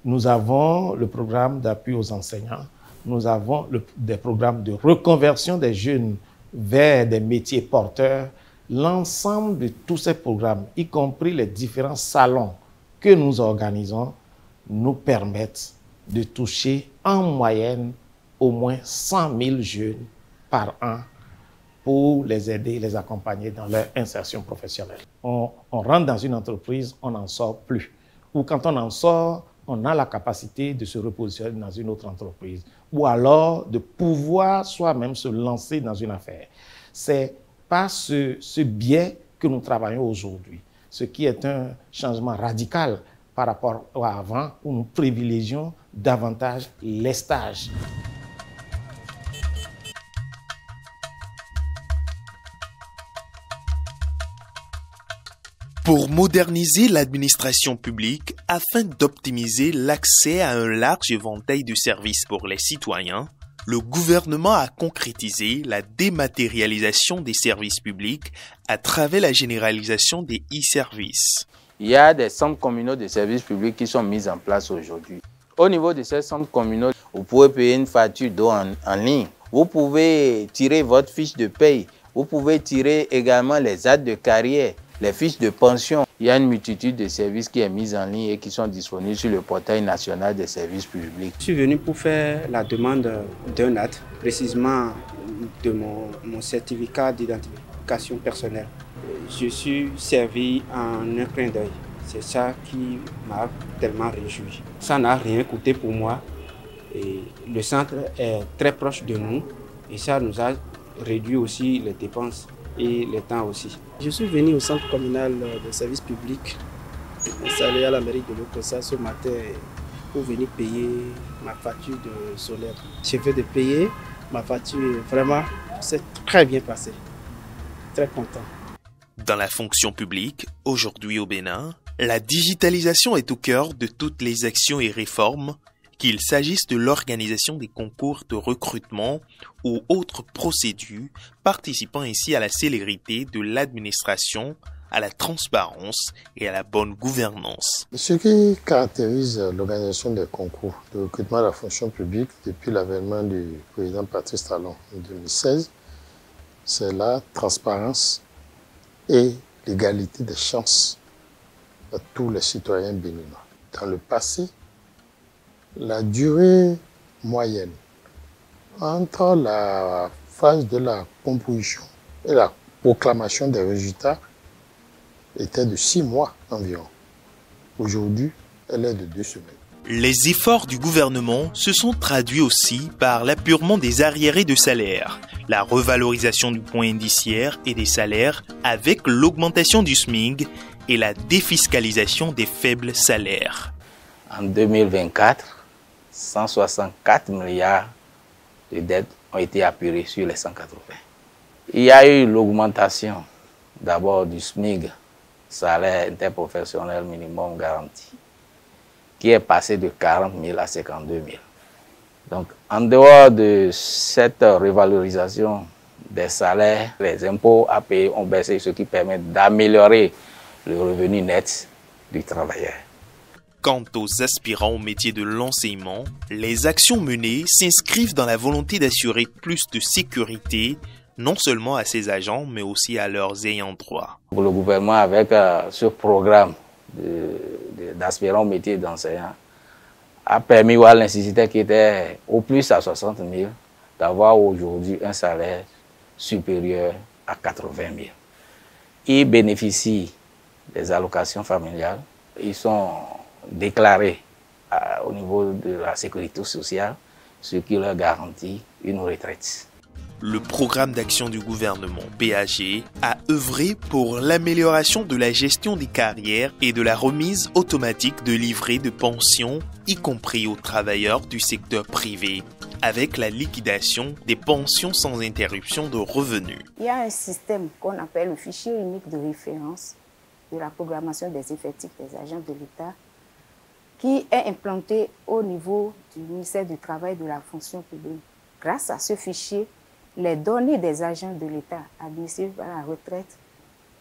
nous avons le programme d'appui aux enseignants, nous avons des programmes de reconversion des jeunes vers des métiers porteurs. L'ensemble de tous ces programmes, y compris les différents salons que nous organisons, nous permettent de toucher en moyenne au moins 100 000 jeunes par an pour les aider et les accompagner dans leur insertion professionnelle. On rentre dans une entreprise, on n'en sort plus. Ou quand on en sort, on a la capacité de se repositionner dans une autre entreprise. Ou alors de pouvoir soi-même se lancer dans une affaire. C'est par ce biais que nous travaillons aujourd'hui, ce qui est un changement radical par rapport à avant, où nous privilégions davantage les stages. Pour moderniser l'administration publique afin d'optimiser l'accès à un large éventail de services pour les citoyens, le gouvernement a concrétisé la dématérialisation des services publics à travers la généralisation des e-services. Il y a des centres communaux de services publics qui sont mis en place aujourd'hui. Au niveau de ces centres communaux, vous pouvez payer une facture d'eau en ligne. Vous pouvez tirer votre fiche de paye. Vous pouvez tirer également les actes de carrière, les fiches de pension. Il y a une multitude de services qui est mise en ligne et qui sont disponibles sur le portail national des services publics. Je suis venu pour faire la demande d'un acte, précisément de mon certificat d'identification personnelle. Je suis servi en un clin d'œil. C'est ça qui m'a tellement réjoui. Ça n'a rien coûté pour moi. Et le centre est très proche de nous et ça nous a réduit aussi les dépenses et le temps aussi. Je suis venu au centre communal de services publics, installé à la mairie de l'Okosa ce matin pour venir payer ma facture de solaire. Je viens de payer ma facture, vraiment, c'est très bien passé. Très content. Dans la fonction publique, aujourd'hui au Bénin, la digitalisation est au cœur de toutes les actions et réformes, qu'il s'agisse de l'organisation des concours de recrutement ou autres procédures, participant ainsi à la célérité de l'administration, à la transparence et à la bonne gouvernance. Ce qui caractérise l'organisation des concours de recrutement de la fonction publique depuis l'avènement du président Patrice Talon en 2016, c'est la transparence et l'égalité des chances à tous les citoyens béninois. Dans le passé, la durée moyenne entre la phase de la composition et la proclamation des résultats était de 6 mois environ. Aujourd'hui, elle est de 2 semaines. Les efforts du gouvernement se sont traduits aussi par l'apurement des arriérés de salaire, la revalorisation du point indiciaire et des salaires avec l'augmentation du SMIC et la défiscalisation des faibles salaires. En 2024, 164 milliards de dettes ont été apurées sur les 180. Il y a eu l'augmentation d'abord du SMIC, salaire interprofessionnel minimum garanti, qui est passé de 40 000 à 52 000. Donc, en dehors de cette revalorisation des salaires, les impôts à payer ont baissé, ce qui permet d'améliorer le revenu net du travailleur. Quant aux aspirants au métier de l'enseignement, les actions menées s'inscrivent dans la volonté d'assurer plus de sécurité, non seulement à ces agents, mais aussi à leurs ayants droit. Pour le gouvernement, avec ce programme d'aspirants au métier d'enseignant, a permis à l'instituteur qui était au plus à 60 000 d'avoir aujourd'hui un salaire supérieur à 80 000. Ils bénéficient des allocations familiales. Ils sont déclarés au niveau de la sécurité sociale, ce qui leur garantit une retraite. Le programme d'action du gouvernement PAG a œuvré pour l'amélioration de la gestion des carrières et de la remise automatique de livrets de pension, y compris aux travailleurs du secteur privé, avec la liquidation des pensions sans interruption de revenus. Il y a un système qu'on appelle le fichier unique de référence de la programmation des effectifs des agents de l'État qui est implanté au niveau du ministère du Travail et de la fonction publique. Grâce à ce fichier, les données des agents de l'État admissibles à la retraite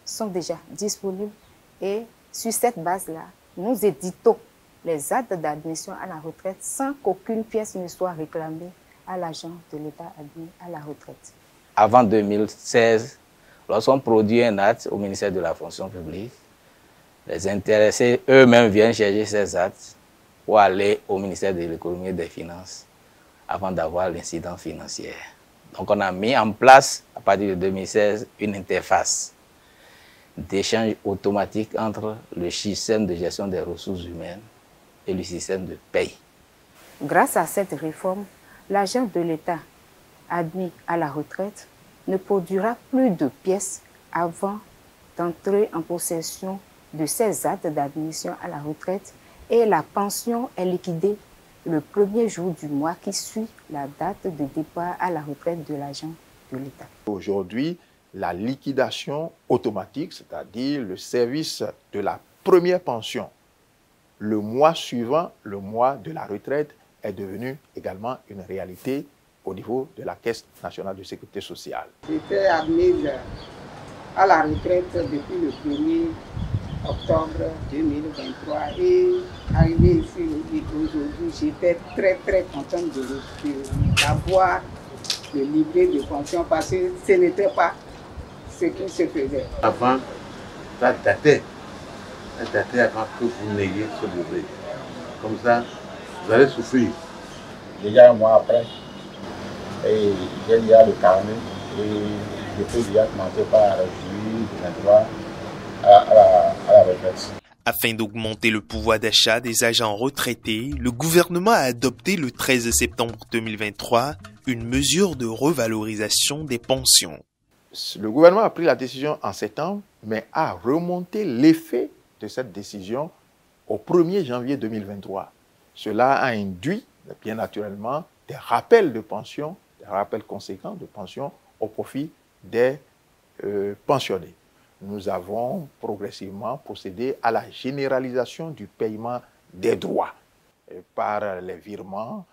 sont déjà disponibles et sur cette base-là, nous éditons les actes d'admission à la retraite sans qu'aucune pièce ne soit réclamée à l'agent de l'État admis à la retraite. Avant 2016, lorsqu'on produit un acte au ministère de la fonction publique, les intéressés eux-mêmes viennent chercher ces actes pour aller au ministère de l'économie et des finances avant d'avoir l'incident financier. Donc on a mis en place, à partir de 2016, une interface d'échange automatique entre le système de gestion des ressources humaines et le système de paye. Grâce à cette réforme, l'agent de l'État admis à la retraite ne produira plus de pièces avant d'entrer en possession de ses actes d'admission à la retraite et la pension est liquidée le premier jour du mois qui suit la date de départ à la retraite de l'agent de l'État. Aujourd'hui, la liquidation automatique, c'est-à-dire le service de la première pension, le mois suivant, le mois de la retraite, est devenu également une réalité au niveau de la Caisse nationale de sécurité sociale. J'étais admise à la retraite depuis le 1er octobre 2023 et arrivé ici aujourd'hui, j'étais très contente d'avoir le livret de pension parce que ce n'était pas ce qui se faisait. Avant, ça datait avant que vous n'ayez ce livret. Comme ça, vous allez souffrir. Déjà un mois après, et j'ai déjà le carnet et je peux déjà commencer par jouir de mes droits à la retraite. Afin d'augmenter le pouvoir d'achat des agents retraités, le gouvernement a adopté le 13 septembre 2023 une mesure de revalorisation des pensions. Le gouvernement a pris la décision en septembre, mais a remonté l'effet de cette décision au 1er janvier 2023. Cela a induit, bien naturellement, des rappels de pension, des rappels conséquents de pension au profit des pensionnés. Nous avons progressivement procédé à la généralisation du paiement des droits par les virements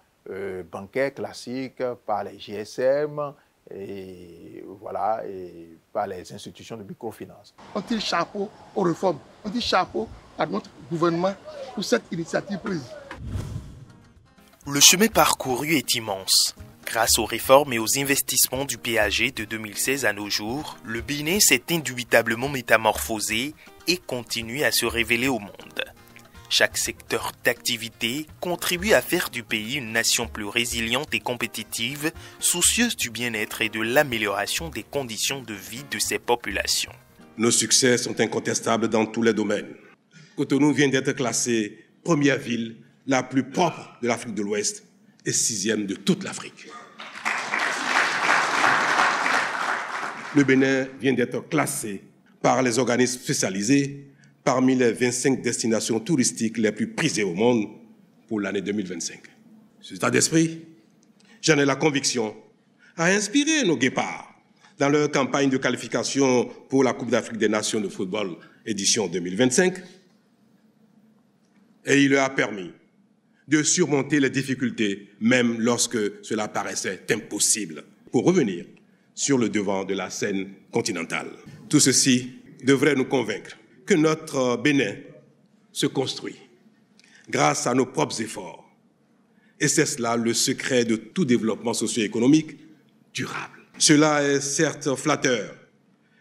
bancaires classiques, par les GSM et, voilà, et par les institutions de microfinance. On tire chapeau aux réformes, on dit chapeau à notre gouvernement pour cette initiative prise. Le chemin parcouru est immense. Grâce aux réformes et aux investissements du PAG de 2016 à nos jours, le Bénin s'est indubitablement métamorphosé et continue à se révéler au monde. Chaque secteur d'activité contribue à faire du pays une nation plus résiliente et compétitive, soucieuse du bien-être et de l'amélioration des conditions de vie de ses populations. Nos succès sont incontestables dans tous les domaines. Cotonou vient d'être classée première ville la plus propre de l'Afrique de l'Ouest et 6e de toute l'Afrique. Le Bénin vient d'être classé par les organismes spécialisés parmi les 25 destinations touristiques les plus prisées au monde pour l'année 2025. Cet état d'esprit, j'en ai la conviction, a inspiré nos guépards dans leur campagne de qualification pour la Coupe d'Afrique des Nations de football édition 2025, et il leur a permis de surmonter les difficultés, même lorsque cela paraissait impossible, pour revenir sur le devant de la scène continentale. Tout ceci devrait nous convaincre que notre Bénin se construit grâce à nos propres efforts. Et c'est cela le secret de tout développement socio-économique durable. Cela est certes flatteur,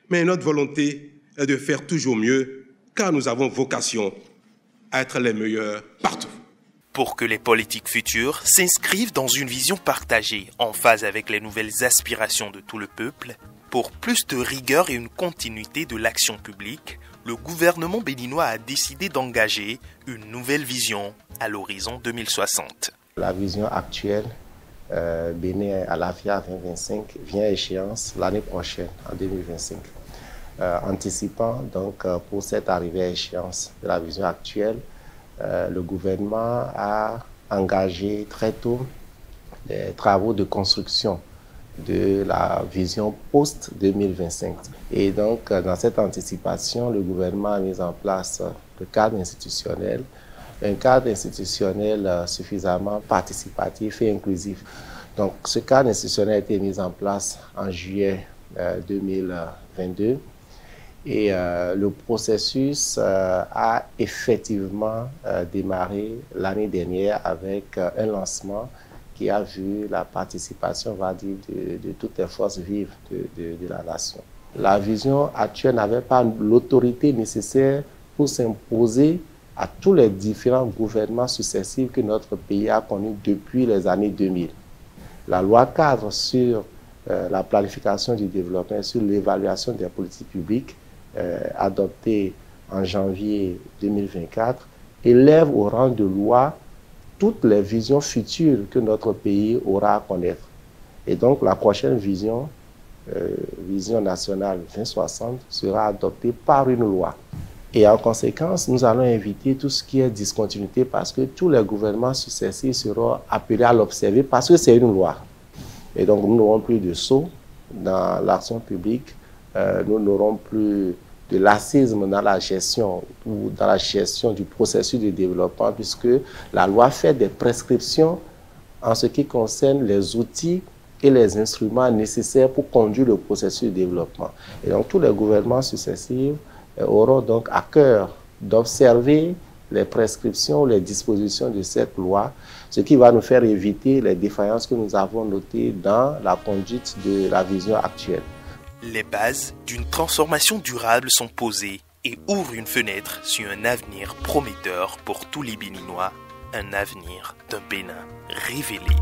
mais notre volonté est de faire toujours mieux, car nous avons vocation à être les meilleurs partout. Pour que les politiques futures s'inscrivent dans une vision partagée, en phase avec les nouvelles aspirations de tout le peuple, pour plus de rigueur et une continuité de l'action publique, le gouvernement béninois a décidé d'engager une nouvelle vision à l'horizon 2060. La vision actuelle, Bénin à l'AFIA 2025, vient à échéance l'année prochaine, en 2025. Anticipant donc pour cette arrivée à échéance de la vision actuelle, le gouvernement a engagé très tôt des travaux de construction de la vision post-2025. Et donc, dans cette anticipation, le gouvernement a mis en place le cadre institutionnel, un cadre institutionnel suffisamment participatif et inclusif. Donc, ce cadre institutionnel a été mis en place en juillet 2022. Et le processus a effectivement démarré l'année dernière avec un lancement qui a vu la participation, on va dire, de toutes les forces vives de la nation. La vision actuelle n'avait pas l'autorité nécessaire pour s'imposer à tous les différents gouvernements successifs que notre pays a connus depuis les années 2000. La loi cadre sur la planification du développement, sur l'évaluation des politiques publiques, adoptée en janvier 2024, élève au rang de loi toutes les visions futures que notre pays aura à connaître. Et donc la prochaine vision, vision nationale 2060, sera adoptée par une loi. Et en conséquence, nous allons éviter tout ce qui est discontinuité parce que tous les gouvernements successifs seront appelés à l'observer parce que c'est une loi. Et donc nous n'aurons plus de saut dans l'action publique, nous n'aurons plus de laxisme dans la gestion ou dans la gestion du processus de développement puisque la loi fait des prescriptions en ce qui concerne les outils et les instruments nécessaires pour conduire le processus de développement. Et donc tous les gouvernements successifs auront donc à cœur d'observer les prescriptions, les dispositions de cette loi, ce qui va nous faire éviter les défaillances que nous avons notées dans la conduite de la vision actuelle. Les bases d'une transformation durable sont posées et ouvrent une fenêtre sur un avenir prometteur pour tous les Béninois, un avenir d'un Bénin révélé.